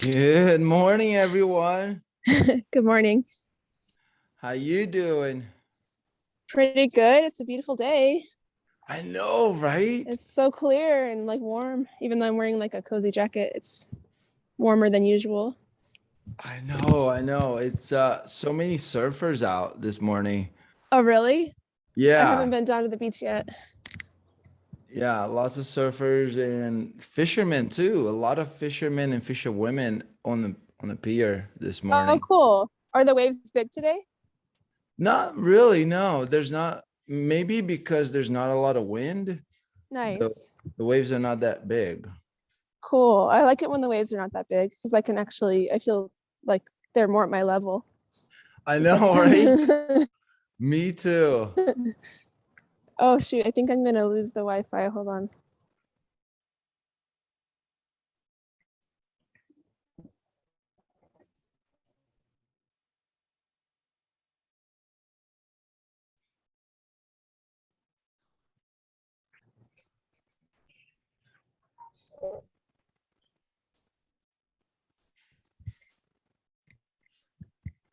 Good morning, everyone. Good morning. How you doing? Pretty good. It's a beautiful day. I know, right? It's so clear and like warm, even though I'm wearing like a cozy jacket. It's warmer than usual. I know. It's so many surfers out this morning. Oh, really? I Yeah, haven't been down to the beach yet. yeah, lots of surfers and fishermen too. A lot of fishermen and fisherwomen on the pier this Oh, morning. cool. Are the waves big today? Not really, no. There's not, maybe because there's not a lot of wind. The Nice. the waves are not that big. Cool. I like it when the waves are not that big because I feel like they're more at my level. I It's like, know, right? Me too. oh shoot, I think I'm gonna lose the Wi-Fi. Hold on.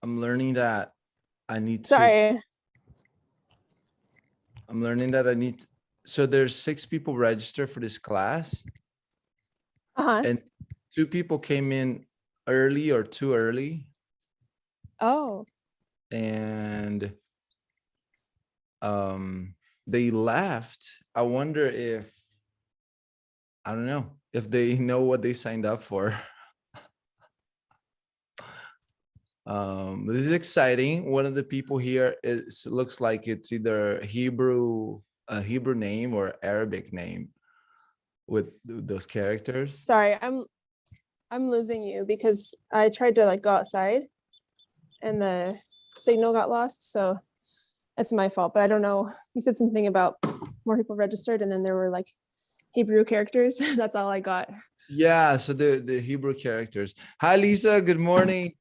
I'm learning that I need to Sorry. I'm learning that I need so there's 6 people registered for this class, Uh-huh. and 2 people came in early or too early, Oh. and they left. I wonder if, I don't know, if they know what they signed up for. This is exciting. One of the people here looks like it's either a Hebrew name or Arabic name with those characters. Sorry, I'm losing you because I tried to like go outside and the signal got lost. So it's my fault. But I don't know. You said something about more people registered and then there were like Hebrew characters. That's all I got. Yeah, so the Hebrew characters. Hi, Lisa. Good morning.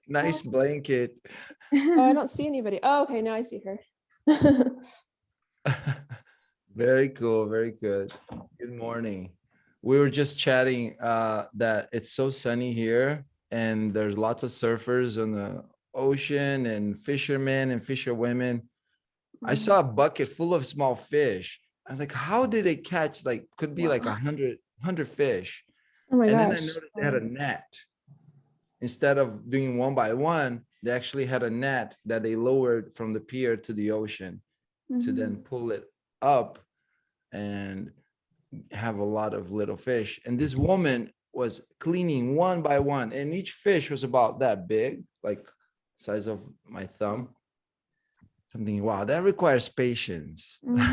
Nice blanket. Oh, I don't see anybody. Oh, okay. Now I see her. Very cool. Very good. Good morning. We were just chatting that it's so sunny here, and there's lots of surfers on the ocean and fishermen and fisherwomen. I saw a bucket full of small fish. I was like, how did they catch, like, could be like Wow. 100 fish? Oh my And then I gosh. noticed they had a net. Instead of doing one by one, they actually had a net that they lowered from the pier to the ocean to then pull it up and have a lot of little fish. And this woman was cleaning one by one, and each fish was about that big, like size of my thumb. Something, wow, that requires patience. What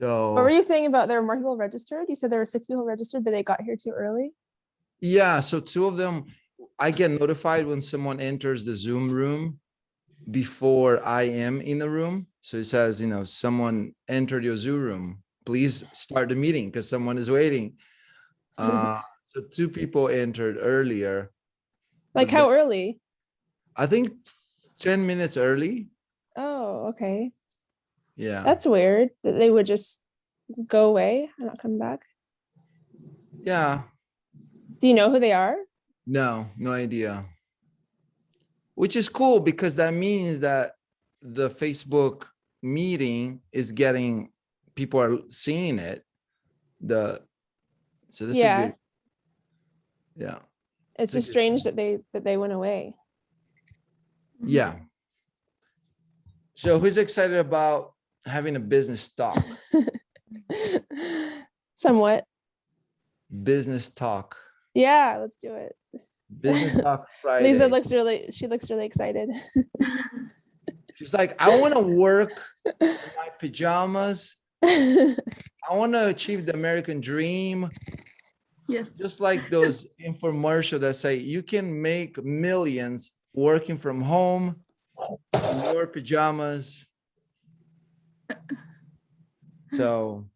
were So you saying about there were more people registered? You said there were 6 people registered, but they got here too early. yeah, so 2 of them, I get notified when someone enters the Zoom room before I am in the room. So it says, someone entered your Zoom room. Please start the meeting because someone is waiting. So 2 people entered earlier. Like But then how early? I think 10 minutes early. Oh, okay. Yeah. That's weird that they would just go away and not come back. Yeah. Do you know who they are? No idea. Which is cool because that means that the Facebook meeting is getting, people are seeing it. So that's a Yeah. good, yeah. It's It's a just good strange thing. that they went away. Yeah. So who's excited about having a business talk? Somewhat. Business talk. Yeah, let's do it. Business talk Liza Friday. looks really excited. She's like, I want to work in my pajamas. I want to achieve the American dream. Yes. Just like those infomercials that say you can make millions working from home in your pajamas. So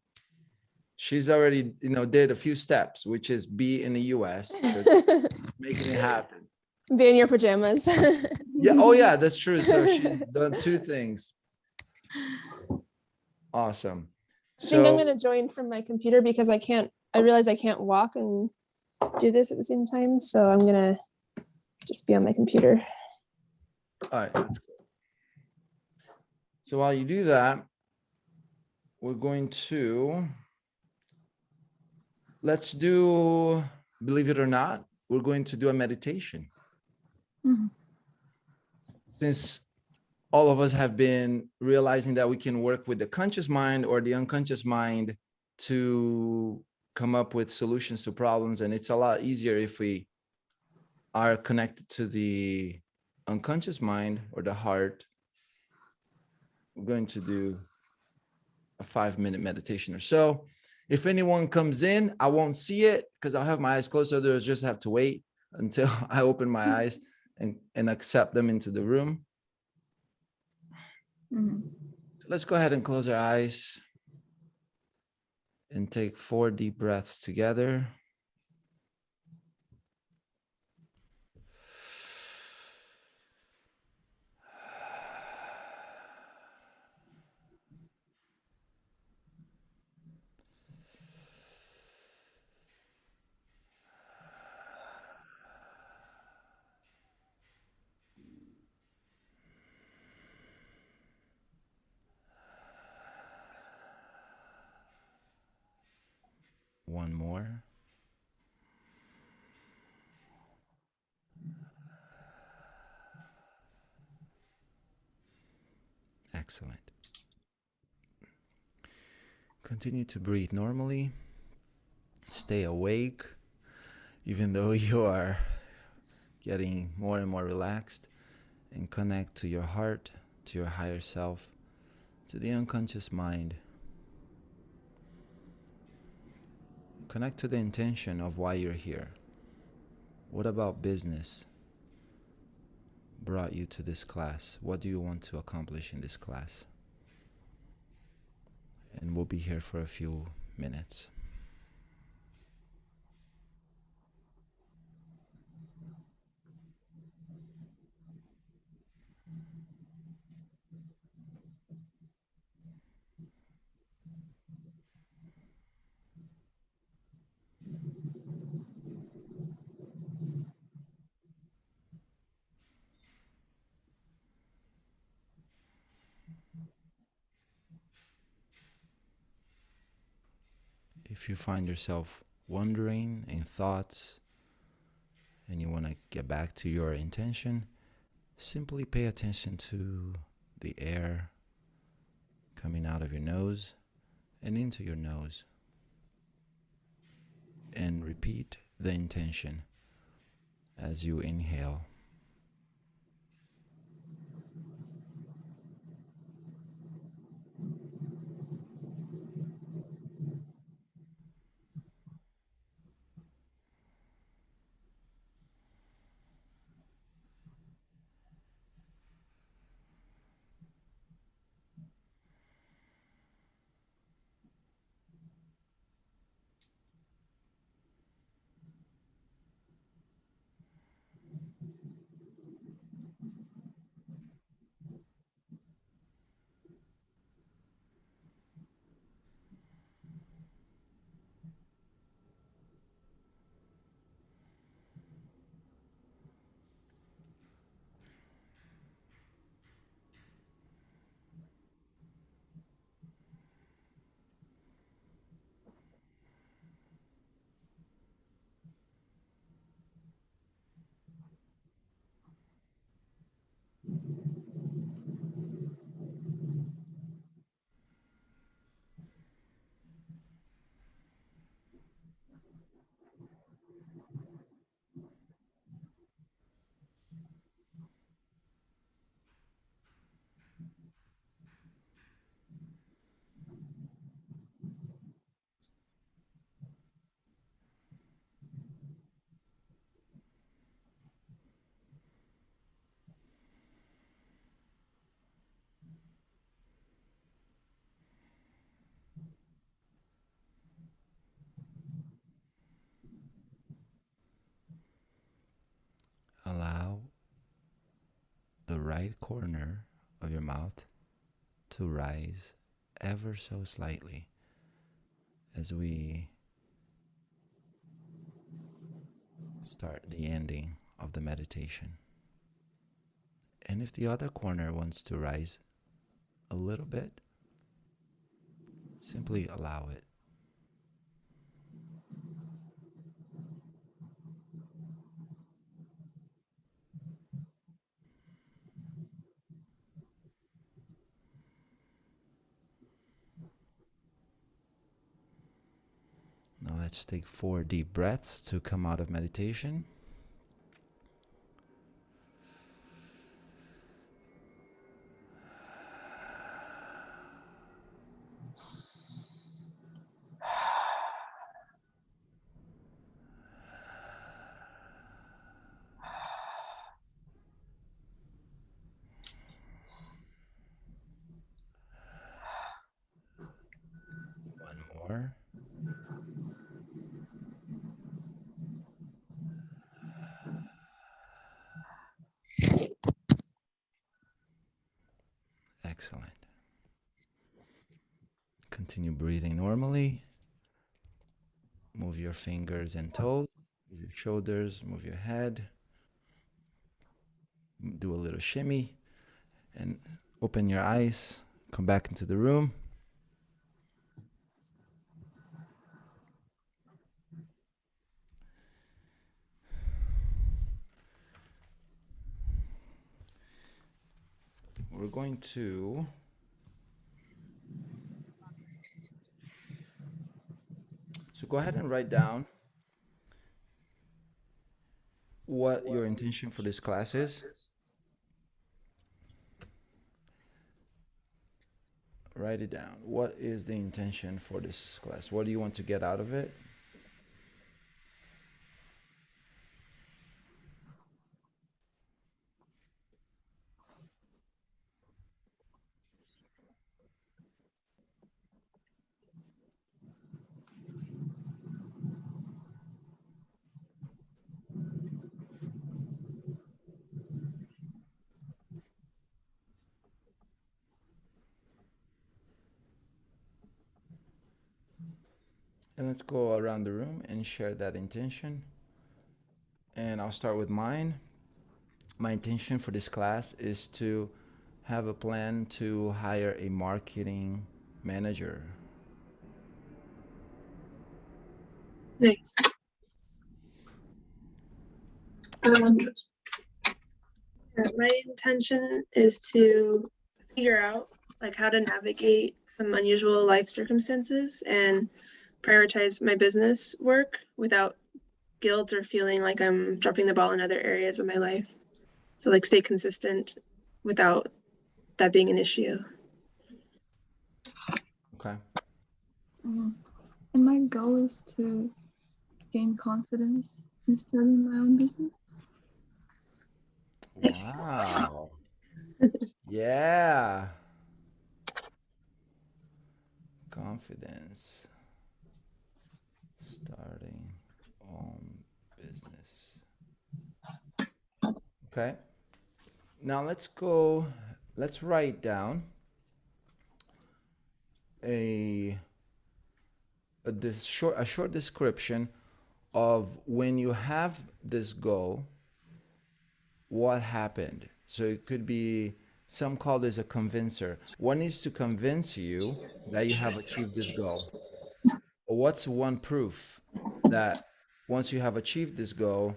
she's already, did a few steps, which is be in the US. So making it happen. Be in your pajamas. Yeah. Oh, yeah, that's true. So she's done 2 things. Awesome. I think I'm gonna join from my computer because I realize I can't walk and do this at the same time. So I'm gonna just be on my computer. All right, that's cool. So while you do that, we're going to, let's do, believe it or not, we're going to do a meditation. Mhm. Since all of us have been realizing that we can work with the conscious mind or the unconscious mind to come up with solutions to problems. And it's a lot easier if we are connected to the unconscious mind or the heart. We're going to do a 5-minute meditation or so. If anyone comes in, I won't see it because I'll have my eyes closed. So they'll just have to wait until I open my eyes and accept them into the room. Mhm. Let's go ahead and close our eyes and take 4 deep breaths together. One more. Excellent. Continue to breathe normally. Stay awake, even though you are getting more and more relaxed, and connect to your heart, to your higher self, to the unconscious mind. Connect to the intention of why you're here. What about business brought you to this class? What do you want to accomplish in this class? And we'll be here for a few minutes. If you find yourself wandering in thoughts and you want to get back to your intention, simply pay attention to the air coming out of your nose and into your nose, and repeat the intention as you inhale. Allow the right corner of your mouth to rise ever so slightly, as we start the ending of the meditation. And if the other corner wants to rise a little bit, simply allow it. Now let's take 4 deep breaths to come out of meditation. One more. Excellent. Continue breathing normally. Move your fingers and toes, move your shoulders, move your head. Do a little shimmy and open your eyes. Come back into the room. We're going to go ahead and write down what your intention for this class is. Write it down. What is the intention for this class? What do you want to get out of it? And let's go around the room and share that intention. And I'll start with mine. My intention for this class is to have a plan to hire a marketing manager. Nice. My intention is to figure out like how to navigate some unusual life circumstances and prioritize my business work without guilt or feeling like I'm dropping the ball in other areas of my life. So like stay consistent without that being an issue. Okay. And my goal is to gain confidence in starting my own business. Wow. Yeah. Confidence. Starting own business. Okay. Now let's write down a short description of when you have this goal, what happened. So it could be, some call this a convincer. What needs to convince you that you have achieved this goal? What's one proof that once you have achieved this goal,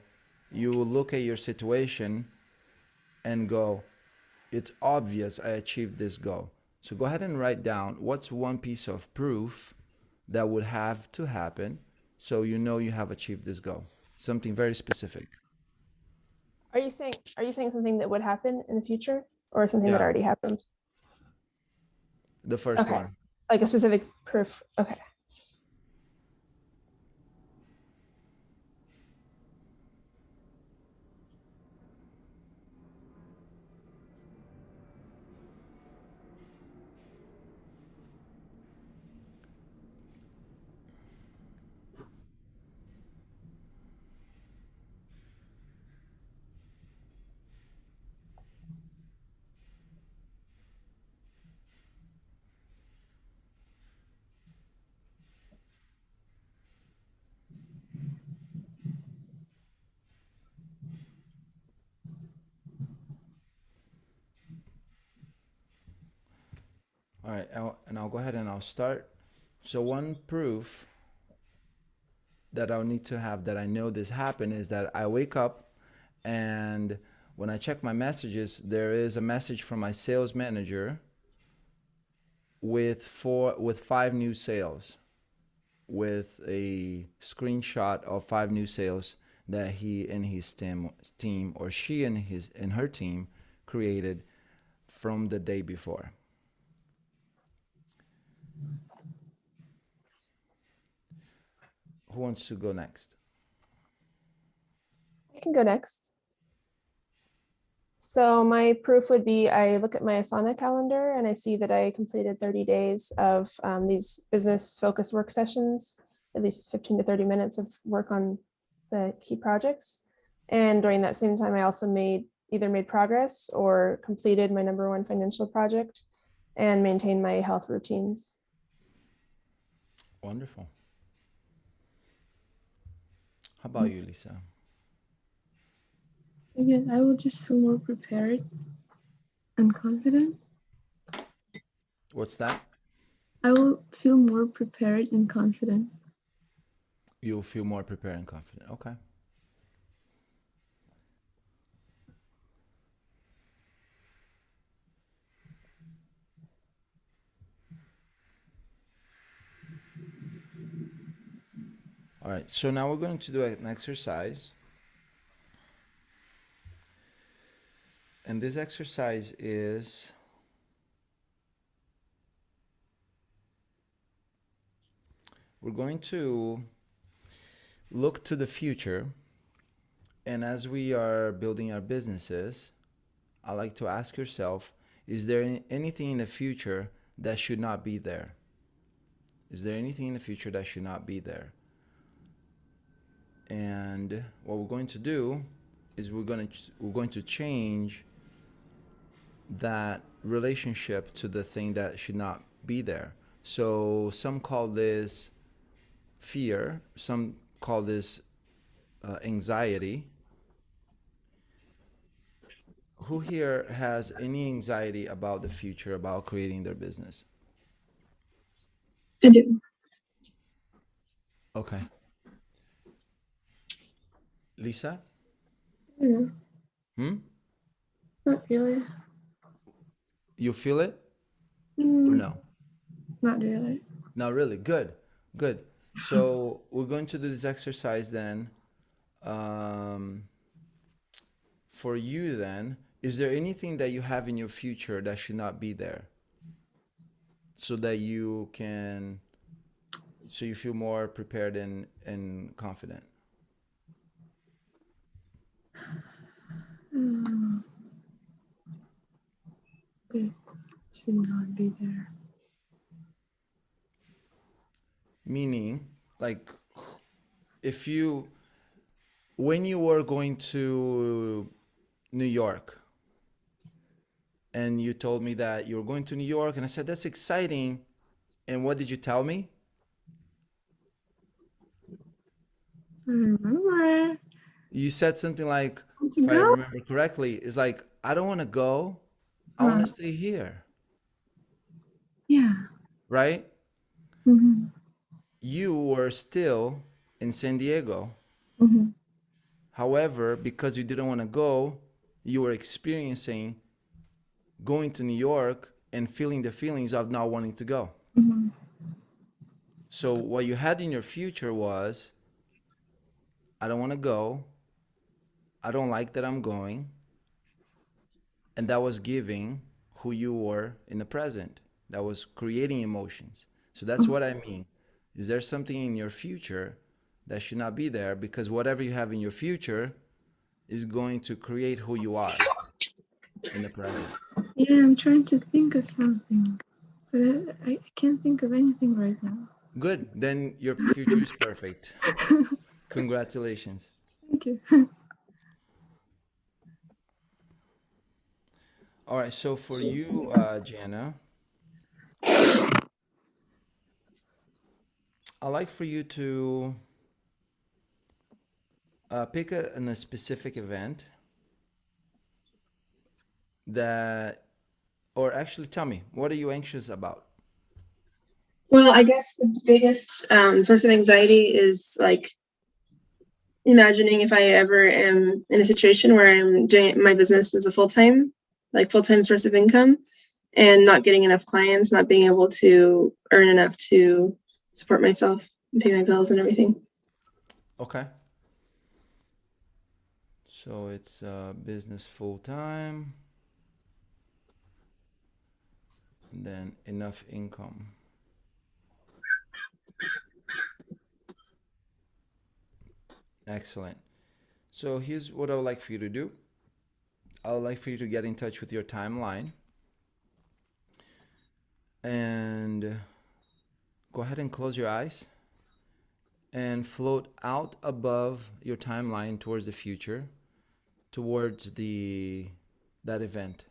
you will look at your situation and go, it's obvious I achieved this goal. So go ahead and write down what's one piece of proof that would have to happen so you know you have achieved this goal. Something very specific. Are you saying something that would happen in the future or something that Yeah. already happened? The first Okay. one. Like a specific proof. Okay. All right, and I'll go ahead and I'll start. So one proof that I'll need to have that I know this happened is that I wake up and when I check my messages, there is a message from my sales manager with 5 new sales, with a screenshot of 5 new sales that he and his team or she and her team created from the day before. Who wants to go next? I can go next. So my proof would be I look at my Asana calendar and I see that I completed 30 days of these business focused work sessions, at least 15 to 30 minutes of work on the key projects. And during that same time, I also either made progress or completed my number 1 financial project and maintained my health routines. Wonderful. How about you, Lisa? Again, I will just feel more prepared and confident. What's that? I will feel more prepared and confident. You'll feel more prepared and confident. Okay. All right, so now we're going to do an exercise. And this exercise is we're going to look to the future. And as we are building our businesses, I like to ask yourself, is there anything in the future that should not be there? Is there anything in the future that should not be there? And what we're going to do is we're going to change that relationship to the thing that should not be there. So some call this fear, some call this anxiety. Who here has any anxiety about the future, about creating their business? I do. Okay. Lisa? Yeah. Not really. You feel it? Or no? Not really. Not really. Good. Good. So we're going to do this exercise then. For you then, is there anything that you have in your future that should not be there? So that you feel more prepared and confident? They should not be there. Meaning, like, when you were going to New York and you told me that you were going to New York and I said, that's exciting. And what did you tell me? I remember. You said something like, if I remember correctly, it's like, I don't want to go. I want to stay here. Yeah. Right? Mm-hmm. You were still in San Diego. Mm-hmm. However, because you didn't want to go, you were experiencing going to New York and feeling the feelings of not wanting to go. Mm-hmm. So what you had in your future was, I don't want to go. I don't like that I'm going. And that was giving who you were in the present. That was creating emotions. So that's what I mean. Is there something in your future that should not be there? Because whatever you have in your future is going to create who you are in the present. Yeah, I'm trying to think of something, but I can't think of anything right now. Good. Then your future is perfect. Congratulations. Thank you. All right. So for you, Janna, I'd like for you to Pick a specific event that, or actually tell me, what are you anxious about? Well, I guess the biggest source of anxiety is like imagining if I ever am in a situation where I'm doing my business as a full-time source of income and not getting enough clients, not being able to earn enough to support myself and pay my bills and everything. Okay. So it's business full time, then enough income. Excellent. So here's what I would like for you to do. I would like for you to get in touch with your timeline and go ahead and close your eyes and float out above your timeline towards the future, towards that event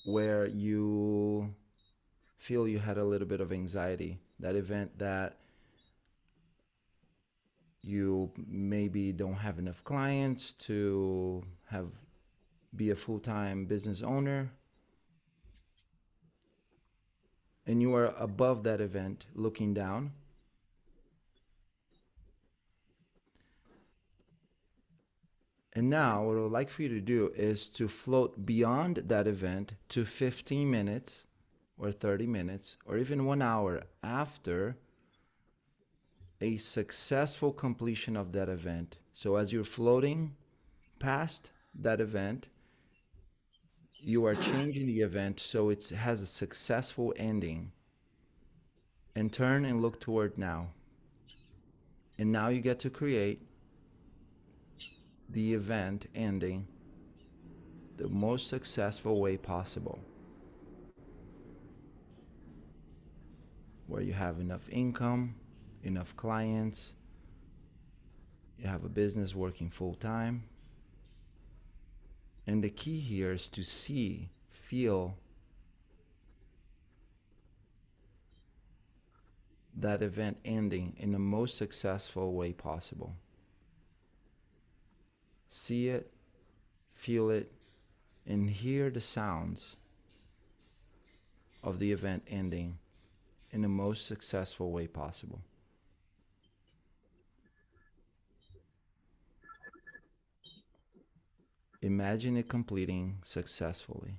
where you feel you had a little bit of anxiety, that event that you maybe don't have enough clients to be a full-time business owner, and you are above that event looking down. And now what I would like for you to do is to float beyond that event to 15 minutes or 30 minutes or even 1 hour after a successful completion of that event. So as you're floating past that event, you are changing the event so it has a successful ending. And turn and look toward now. And now you get to create the event ending the most successful way possible, where you have enough income, enough clients, you have a business working full time. And the key here is to see, feel that event ending in the most successful way possible. See it, feel it, and hear the sounds of the event ending in the most successful way possible. Imagine it completing successfully.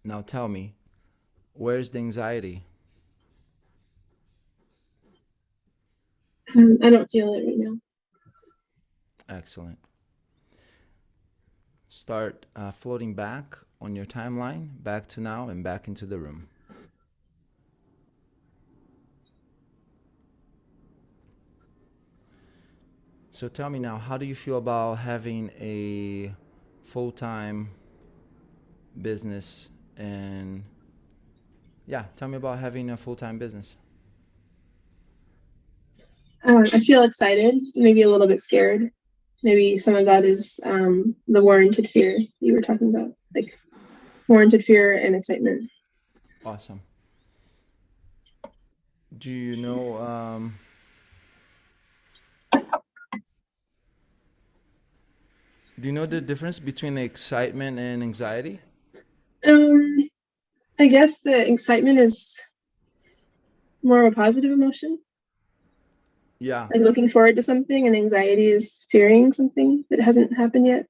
Now tell me, where's the anxiety? I don't feel it right now. Excellent. Start floating back on your timeline, back to now and back into the room. So tell me now, how do you feel about having a full-time business? And yeah, tell me about having a full-time business. I feel excited, maybe a little bit scared. Maybe some of that is the warranted fear you were talking about, like warranted fear and excitement. Awesome. Do you know the difference between excitement and anxiety? I guess the excitement is more of a positive emotion. Yeah. Like looking forward to something, and anxiety is fearing something that hasn't happened yet.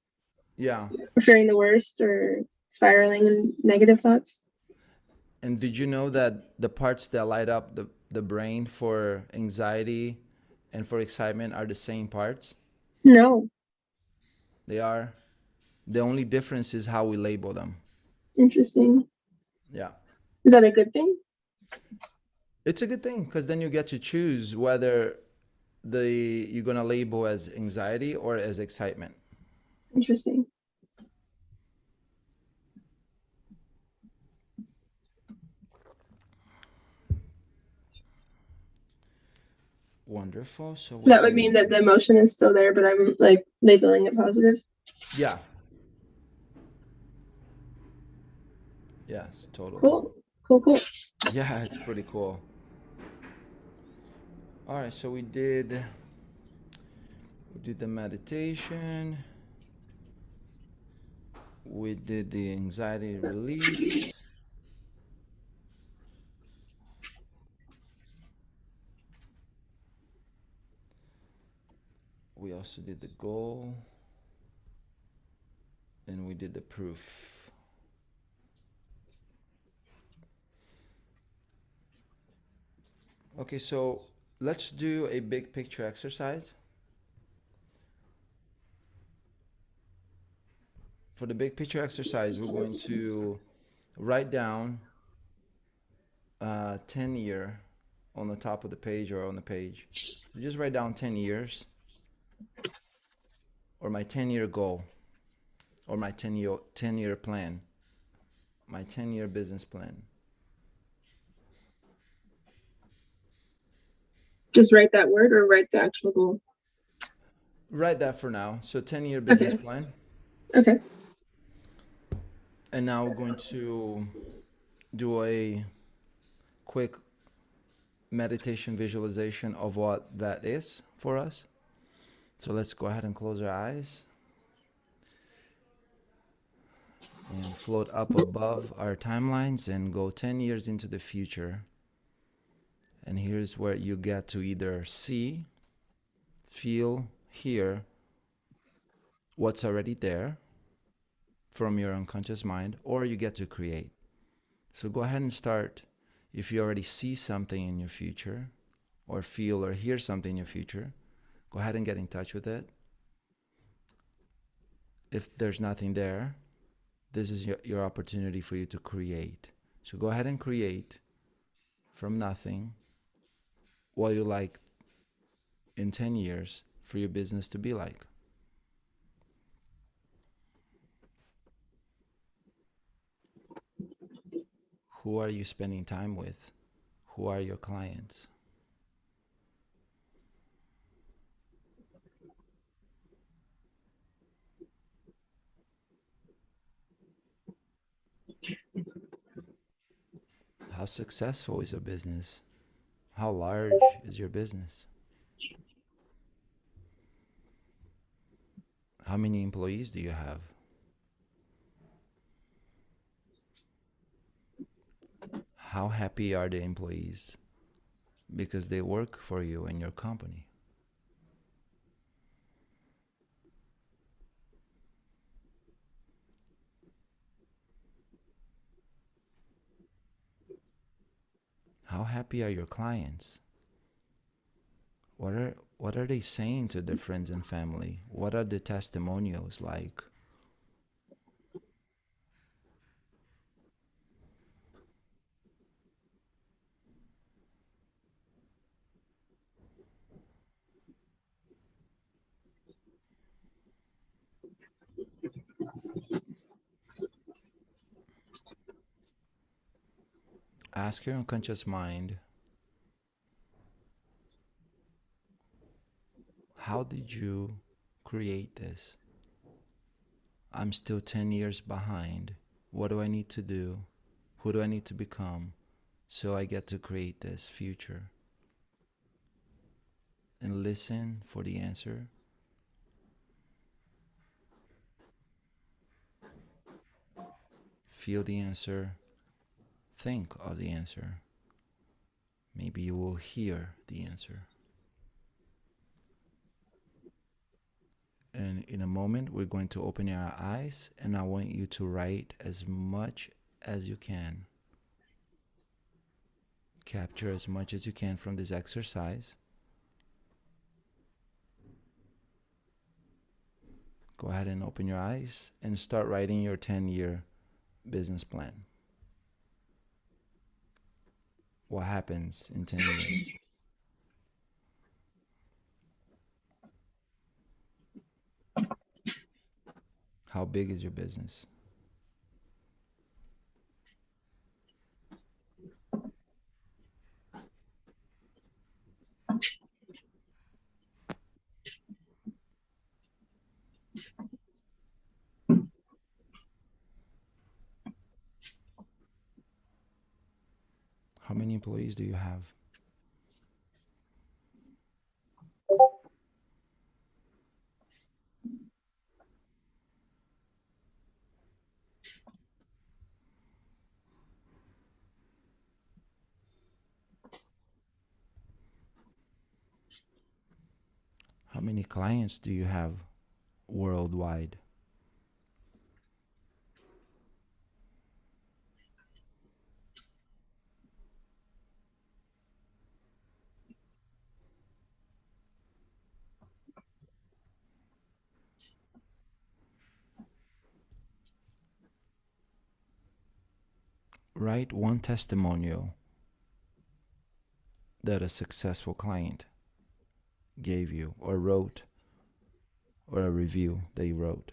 Yeah. Or fearing the worst or spiraling in negative thoughts. And did you know that the parts that light up the brain for anxiety and for excitement are the same parts? No. They are. The only difference is how we label them. Interesting. Yeah. Is that a good thing? It's a good thing because then you get to choose whether you're gonna label as anxiety or as excitement. Interesting. Wonderful. So That would mean that the emotion is still there, but I'm like labeling it positive. Yeah. Yes, totally. Cool. Yeah, it's pretty cool. All right, so we did the meditation, we did the anxiety release, we also did the goal, and we did the proof. Okay, so let's do a big picture exercise. For the big picture exercise, we're going to write down 10 year on the top of the page or on the page. So just write down 10 years or my 10-year goal or my 10-year plan, my 10-year business plan. Just write that word or write the actual goal? Write that for now. So 10-year business Okay. plan. Okay. And now we're going to do a quick meditation visualization of what that is for us. So let's go ahead and close our eyes and float up above our timelines and go 10 years into the future. And here's where you get to either see, feel, hear what's already there from your unconscious mind, or you get to create. So go ahead and start. If you already see something in your future, or feel or hear something in your future, go ahead and get in touch with it. If there's nothing there, this is your opportunity for you to create. So go ahead and create from nothing what you like in 10 years for your business to be like. Who are you spending time with? Who are your clients? How successful is your business? How large is your business? How many employees do you have? How happy are the employees because they work for you and your company? How happy are your clients? What are they saying to their friends and family? What are the testimonials like? Ask your unconscious mind, how did you create this? I'm still 10 years behind. What do I need to do? Who do I need to become so I get to create this future? And listen for the answer. Feel the answer. Think of the answer. Maybe you will hear the answer. And in a moment, we're going to open your eyes, and I want you to write as much as you can. Capture as much as you can from this exercise. Go ahead and open your eyes and start writing your 10-year business plan. What happens in 10 years? How big is your business? employees do you have? How many clients do you have worldwide? Write one testimonial that a successful client gave you or wrote, or a review they wrote.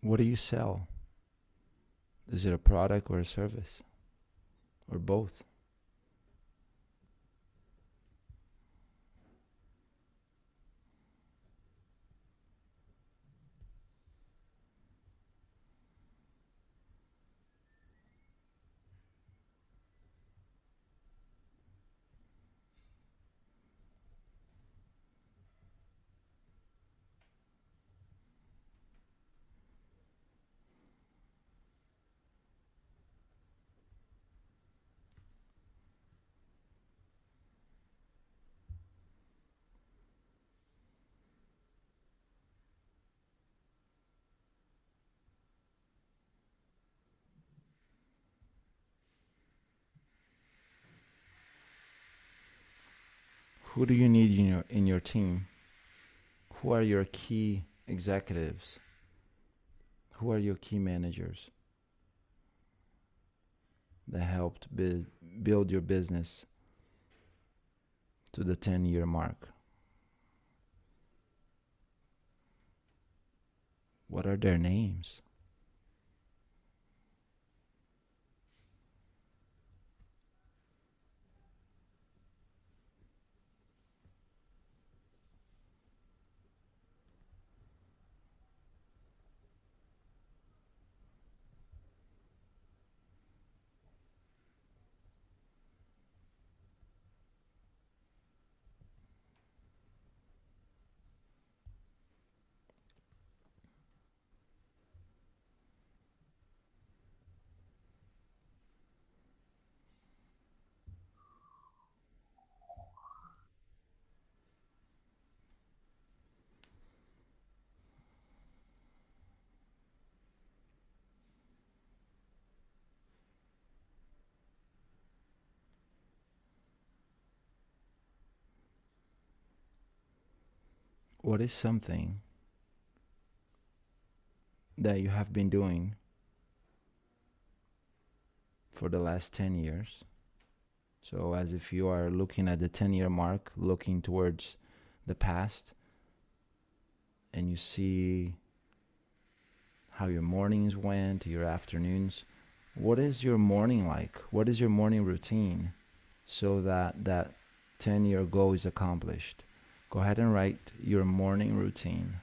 What do you sell? Is it a product or a service? Or both? Who do you need in your team? Who are your key executives? Who are your key managers that helped build your business to the 10-year mark? What are their names? What is something that you have been doing for the last 10 years? So as if you are looking at the 10-year mark, looking towards the past, and you see how your mornings went, your afternoons. What is your morning like? What is your morning routine so that that 10-year goal is accomplished? Go ahead and write your morning routine.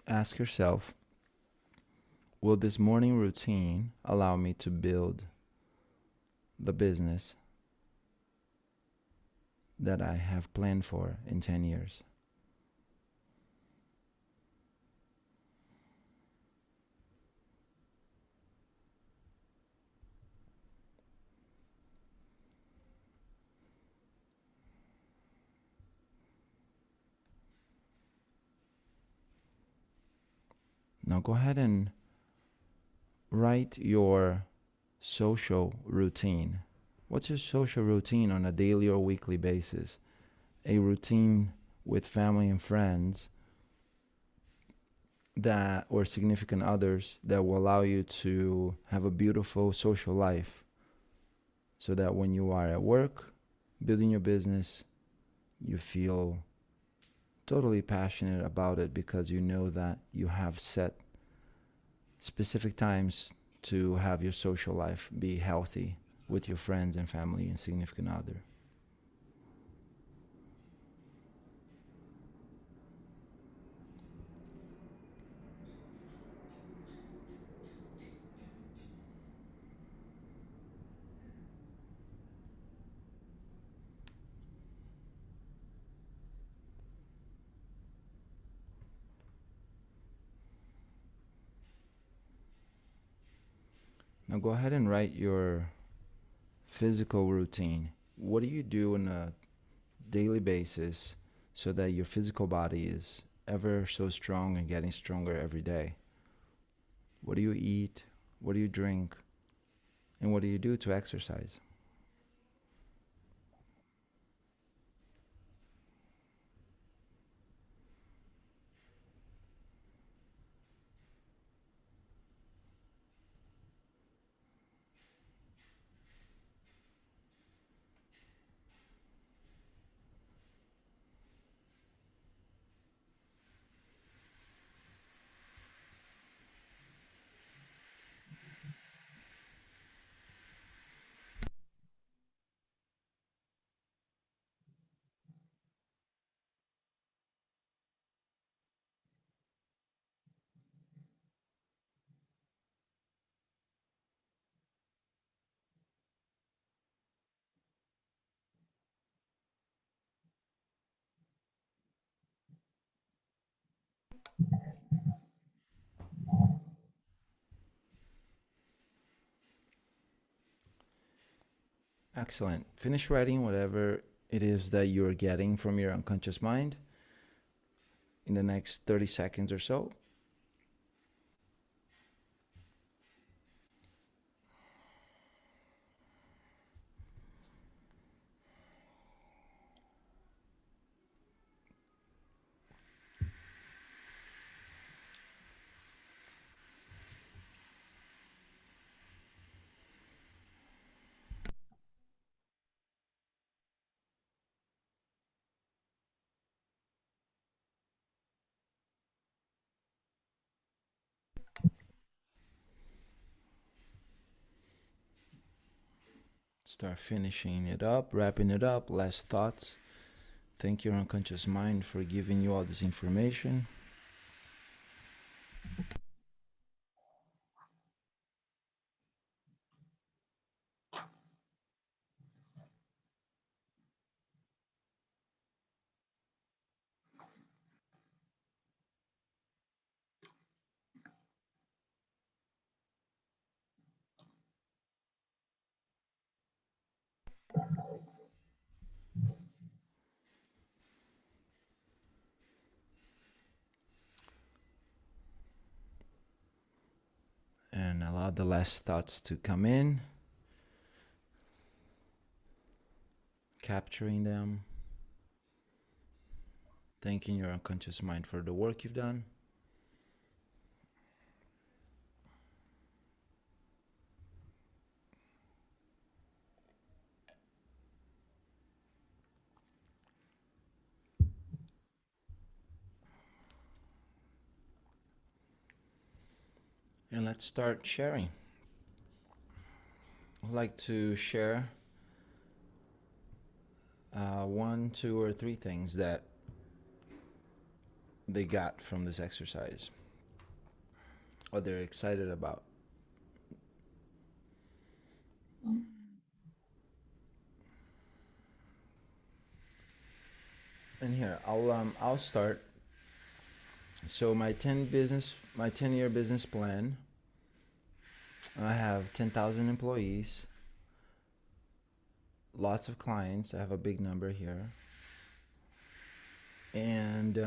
Ask yourself, will this morning routine allow me to build the business that I have planned for in 10 years? Now go ahead and write your social routine. What's your social routine on a daily or weekly basis? A routine with family and friends that, or significant others, that will allow you to have a beautiful social life, so that when you are at work building your business, you feel totally passionate about it, because you know that you have set specific times to have your social life be healthy with your friends and family and significant other. Now go ahead and write your physical routine. What do you do on a daily basis so that your physical body is ever so strong and getting stronger every day? What do you eat? What do you drink? And what do you do to exercise? Excellent. Finish writing whatever it is that you're getting from your unconscious mind in the next 30 seconds or so. Start finishing it up, wrapping it up. Last thoughts. Thank your unconscious mind for giving you all this information. And allow the last thoughts to come in, capturing them, thanking your unconscious mind for the work you've done. And let's start sharing. I'd like to share one, two, or three things that they got from this exercise. what they're excited about. And here, I'll start. So my 10-year business plan. I have 10,000 employees, lots of clients. I have a big number here. And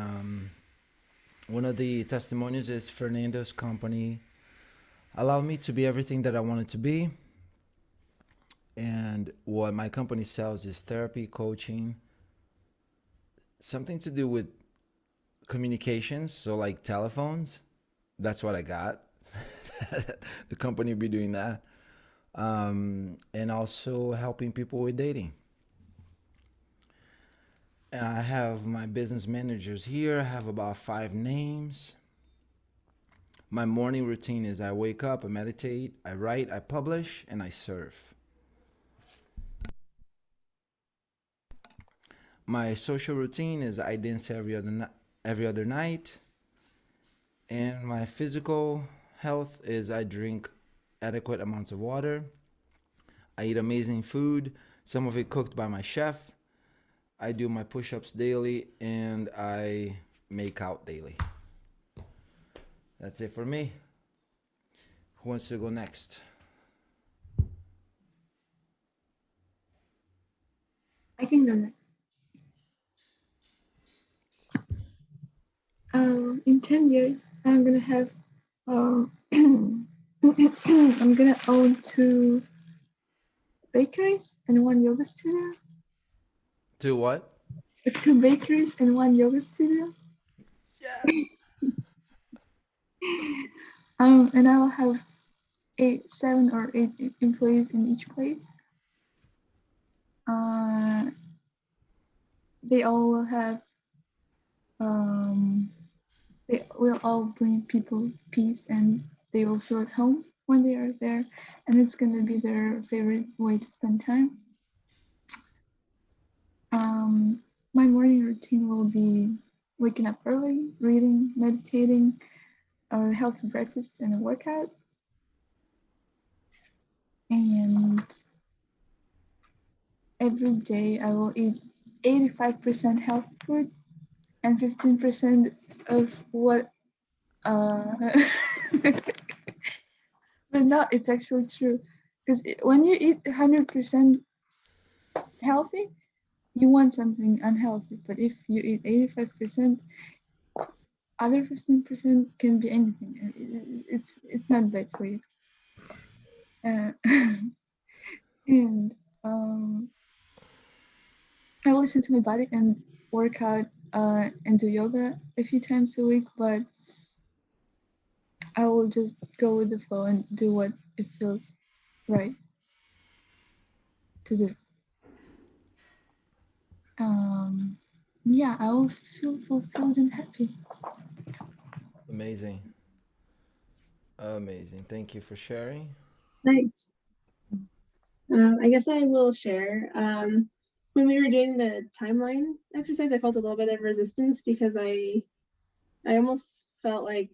one of the testimonies is Fernando's company allowed me to be everything that I wanted to be. And what my company sells is therapy, coaching, something to do with communications. So like telephones, that's what I got. The company will be doing that. And also helping people with dating. And I have my business managers here. I have about 5 names. My morning routine is I wake up, I meditate, I write, I publish, and I surf. My social routine is I dance every other night. And my physical health is I drink adequate amounts of water. I eat amazing food, some of it cooked by my chef. I do my push-ups daily, and I make out daily. That's it for me. Who wants to go next? I can go next. In 10 years, I'm gonna have, I'm gonna own 2 bakeries and 1 yoga studio. To what? 2 bakeries and 1 yoga studio. Yeah. And I will have 7 or 8 employees in each place. They all will have, they will all bring people peace, and they will feel at home when they are there, and it's going to be their favorite way to spend time. My morning routine will be waking up early, reading, meditating, a healthy breakfast, and a workout. And every day I will eat 85% health food and 15% of what but no, it's actually true, because when you eat 100% healthy, you want something unhealthy. But if you eat 85%, other 15% can be anything. It's not bad for you. And I will listen to my body and work out and do yoga a few times a week, but I will just go with the flow and do what it feels right to do. Yeah, I will feel fulfilled and happy. Amazing. Amazing. Thank you for sharing. Nice. I guess I will share. When we were doing the timeline exercise, I felt a little bit of resistance because I almost felt like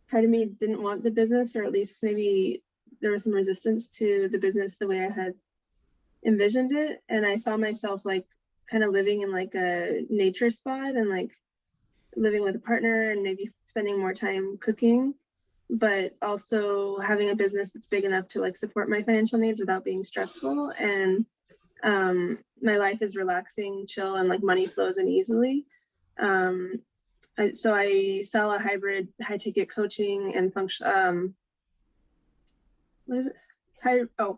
part of me didn't want the business, or at least maybe there was some resistance to the business the way I had envisioned it. And I saw myself like kind of living in like a nature spot and like living with a partner and maybe spending more time cooking, but also having a business that's big enough to like support my financial needs without being stressful. And my life is relaxing, chill, and like money flows in easily. So I sell a hybrid high ticket coaching and function. What is it?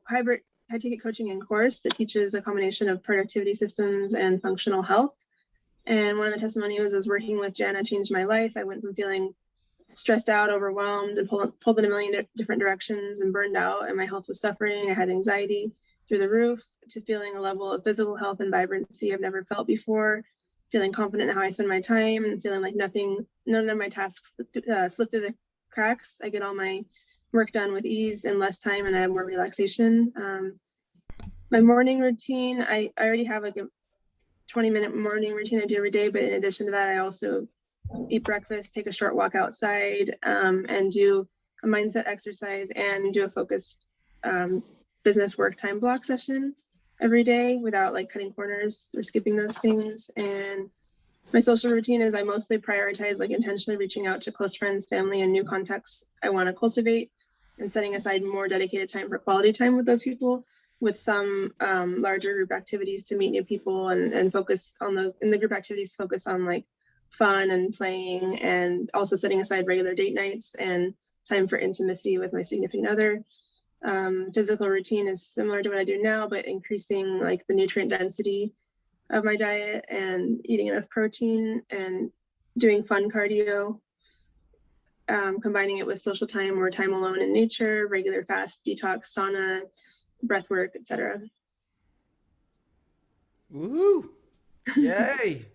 Hybrid high ticket coaching and course that teaches a combination of productivity systems and functional health. And one of the testimonials is working with Janna changed my life. I went from feeling stressed out, overwhelmed, and pulled in a million different directions and burned out, and my health was suffering. I had anxiety through the roof, to feeling a level of physical health and vibrancy I've never felt before, feeling confident in how I spend my time, and feeling like none of my tasks slip through the cracks. I get all my work done with ease and less time, and I have more relaxation. My morning routine, I already have like a 20-minute morning routine I do every day, but in addition to that, I also eat breakfast, take a short walk outside, and do a mindset exercise and do a focused business work time block session every day without like cutting corners or skipping those things. And my social routine is I mostly prioritize like intentionally reaching out to close friends, family, and new contacts I want to cultivate, and setting aside more dedicated time for quality time with those people, with some larger group activities to meet new people, and focus on those in the group activities, focus on like fun and playing, and also setting aside regular date nights and time for intimacy with my significant other. Physical routine is similar to what I do now, but increasing like the nutrient density of my diet and eating enough protein and doing fun cardio, combining it with social time or time alone in nature, regular fast, detox, sauna, breath work, etc. Woo! Yay!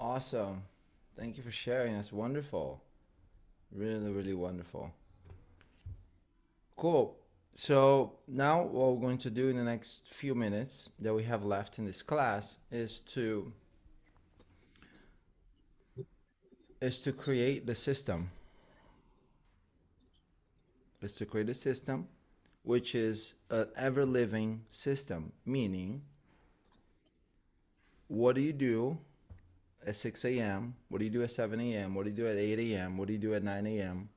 Awesome. Thank you for sharing. That's wonderful. Really, really wonderful. Cool. So now what we're going to do in the next few minutes that we have left in this class is to create the system. Is to create a system which is an ever living system, meaning what do you do at 6 a.m.? What do you do at 7 a.m.? What do you do at 8 a.m.? What do you do at 9 a.m.?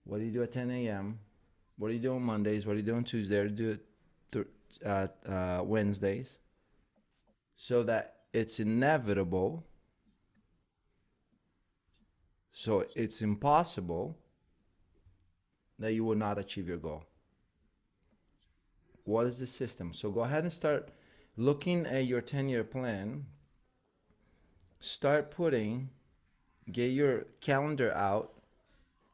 What do you do at 10 a.m.? What do you do on Mondays? What do you do on Tuesdays? What do you do at Wednesdays? So that it's inevitable. So it's impossible that you will not achieve your goal. What is the system? So go ahead and start looking at your 10-year plan. Start get your calendar out,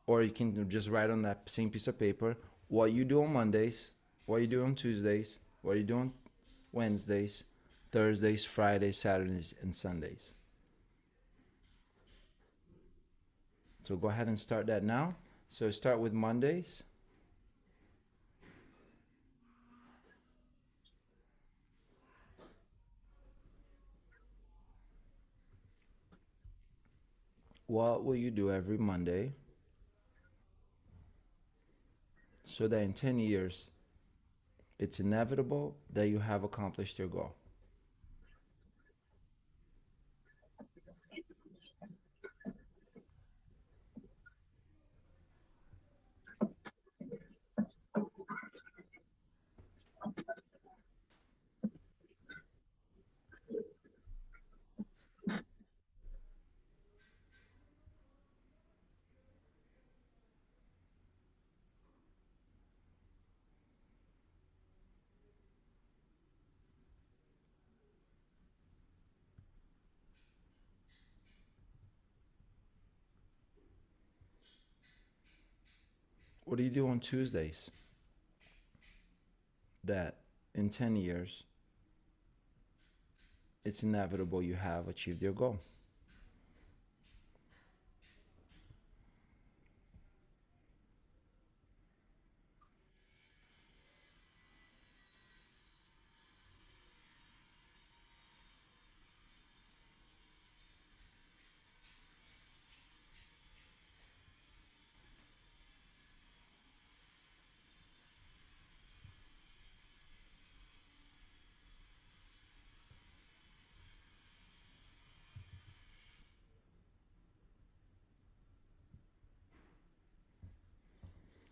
or you can just write on that same piece of paper what you do on Mondays, what you do on Tuesdays, what you do on Wednesdays, Thursdays, Fridays, Saturdays, and Sundays. So go ahead and start that now. So start with Mondays. What will you do every Monday so that in 10 years it's inevitable that you have accomplished your goal? What do you do on Tuesdays that in 10 years it's inevitable you have achieved your goal?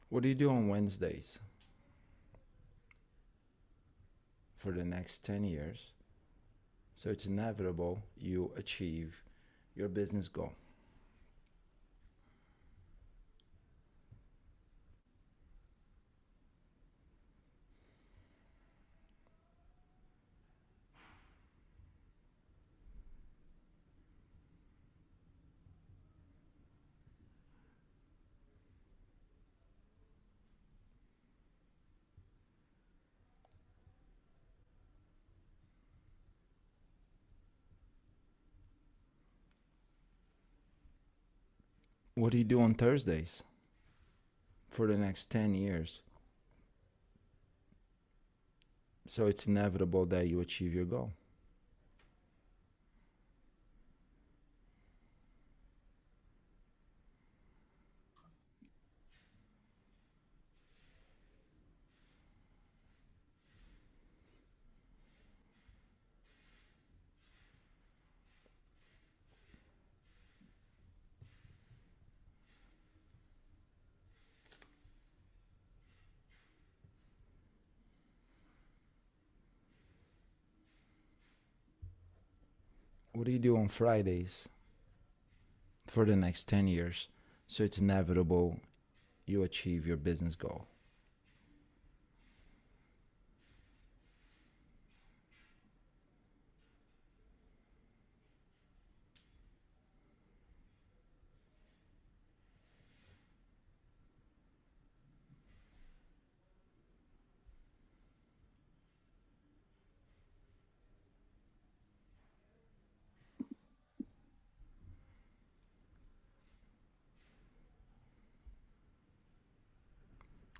What do you do on Wednesdays for the next 10 years so it's inevitable you achieve your business goal? What do you do on Thursdays for the next 10 years so it's inevitable that you achieve your goal? What do you do on Fridays for the next 10 years so it's inevitable you achieve your business goal?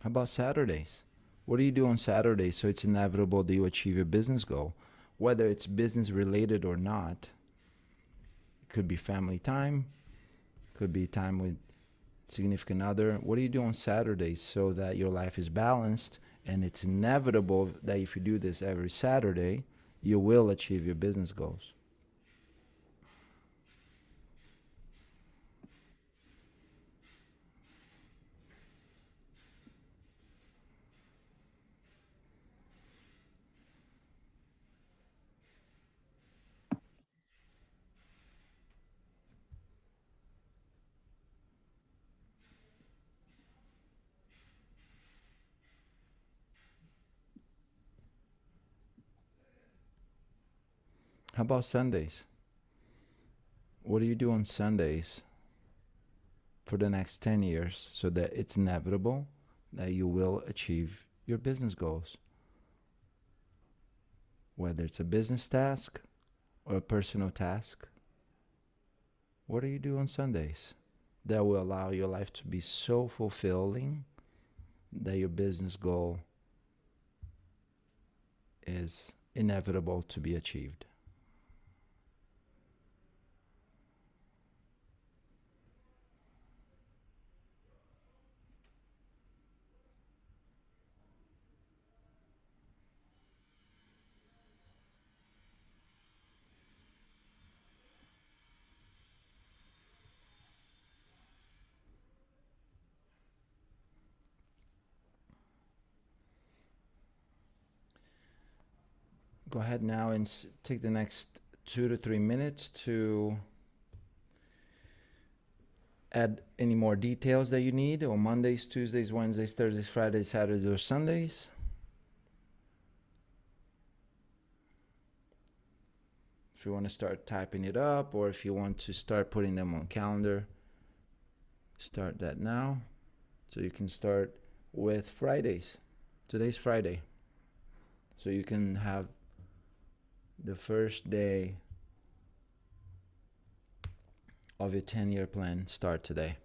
How about Saturdays? What do you do on Saturdays so it's inevitable that you achieve your business goal? Whether it's business related or not, it could be family time, could be time with significant other. What do you do on Saturdays so that your life is balanced and it's inevitable that if you do this every Saturday, you will achieve your business goals? How about Sundays? What do you do on Sundays for the next 10 years so that it's inevitable that you will achieve your business goals? Whether it's a business task or a personal task, what do you do on Sundays that will allow your life to be so fulfilling that your business goal is inevitable to be achieved? Go ahead now and take the next 2 to 3 minutes to add any more details that you need on Mondays, Tuesdays, Wednesdays, Thursdays, Fridays, Saturdays, or Sundays. If you want to start typing it up, or if you want to start putting them on calendar, start that now. So you can start with Fridays. Today's Friday. So you can have the first day of your 10-year plan start today.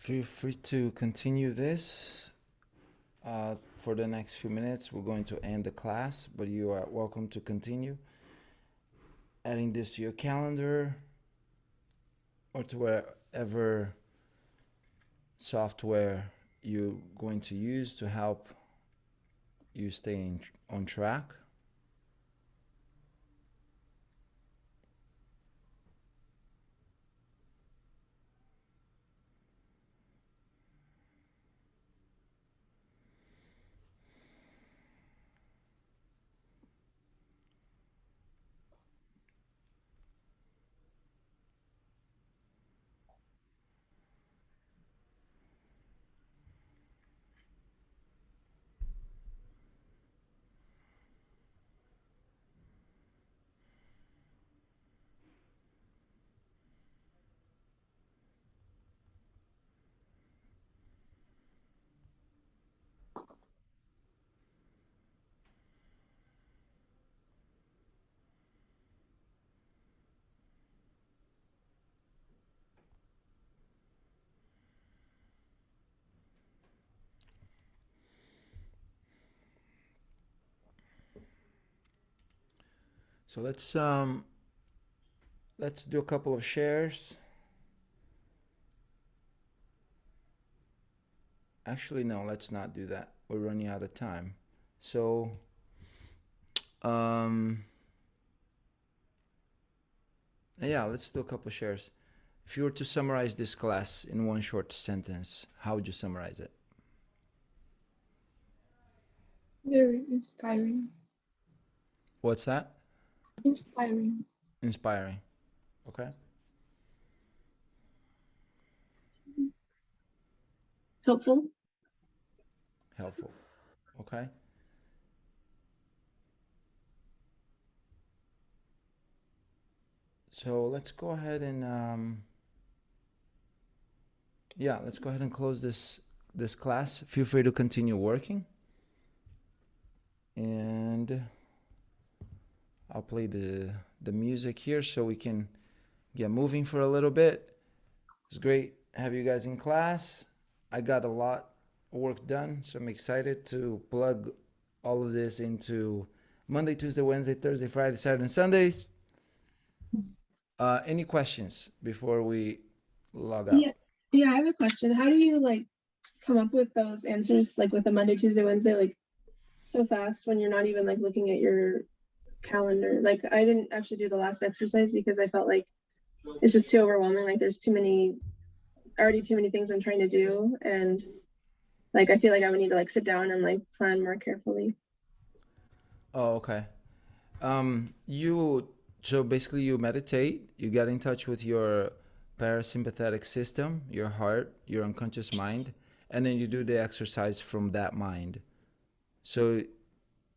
Feel free to continue this for the next few minutes. We're going to end the class, but you are welcome to continue adding this to your calendar or to wherever software you're going to use to help you stay on track. So let's do a couple of shares. Actually, no, let's not do that. We're running out of time. So yeah, let's do a couple of shares. If you were to summarize this class in one short sentence, how would you summarize it? Very inspiring. What's that? Inspiring. Inspiring. Okay. Helpful. Helpful. Okay. So let's go ahead and yeah, let's go ahead and close this class. Feel free to continue working. And I'll play the music here so we can get moving for a little bit. It's great to have you guys in class. I got a lot of work done, so I'm excited to plug all of this into Monday, Tuesday, Wednesday, Thursday, Friday, Saturday, and Sundays. Any questions before we log out? Yeah, I have a question. How do you like come up with those answers like with the Monday, Tuesday, Wednesday, like so fast when you're not even like looking at your calendar? Like I didn't actually do the last exercise because I felt like it's just too overwhelming. Like there's already too many things I'm trying to do, and like I feel like I would need to like sit down and like plan more carefully. Oh, okay. So basically you meditate, you get in touch with your parasympathetic system, your heart, your unconscious mind, and then you do the exercise from that mind. So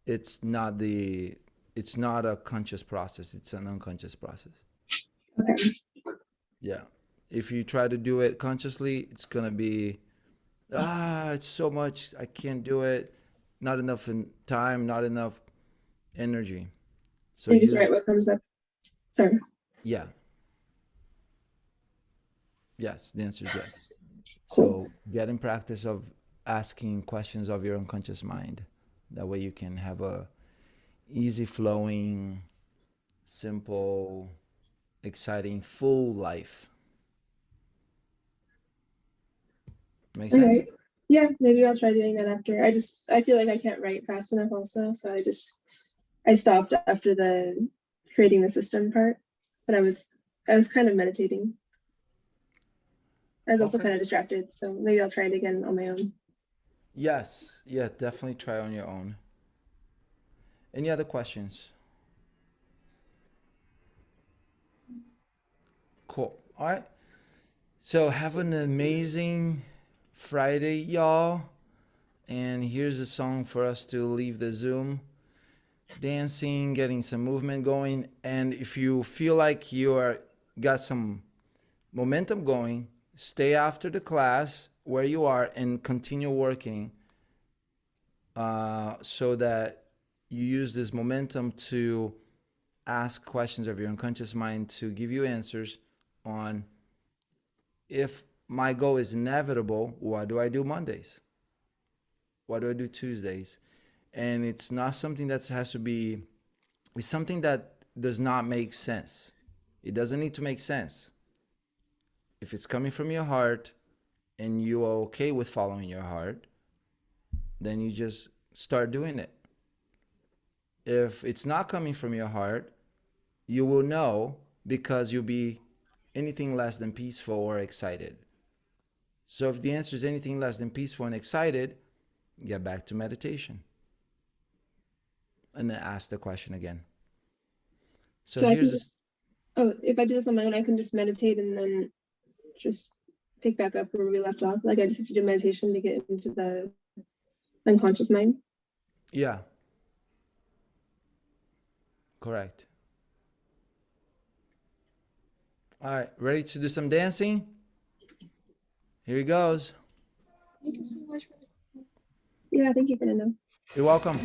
it's not a conscious process, it's an unconscious process. Okay. Yeah. If you try to do it consciously, it's gonna be it's so much, I can't do it, not enough in time, not enough energy. So And just write what comes up. Sorry. Yeah. Yes, the answer is yes. Cool. So get in practice of asking questions of your unconscious mind. That way you can have a easy flowing, simple, exciting, full life. Make sense? Right. Yeah, maybe I'll try doing that after. I feel like I can't write fast enough also, so I stopped after the creating the system part, but I was kind of meditating. I was also Okay. kind of distracted, so maybe I'll try it again on my own. Yes. Yeah, definitely try on your own. Any other questions? Cool. All right. So have an amazing Friday, y'all. And here's a song for us to leave the Zoom. Dancing, getting some movement going. And if you feel like got some momentum going, stay after the class where you are and continue working so that you use this momentum to ask questions of your unconscious mind to give you answers on if my goal is inevitable, what do I do Mondays? What do I do Tuesdays? And it's not something that has to be, it's something that does not make sense. It doesn't need to make sense. If it's coming from your heart and you are okay with following your heart, then you just start doing it. If it's not coming from your heart, you will know because you'll be anything less than peaceful or excited. So if the answer is anything less than peaceful and excited, get back to meditation. And then ask the question again. So I can just, if I do this on my own, I can just meditate and then just pick back up where we left off. Like I just have to do meditation to get into the unconscious mind. Yeah. Correct. All right, ready to do some dancing? Here he goes. Thank you so much. Yeah, thank you, Fernando. You're welcome.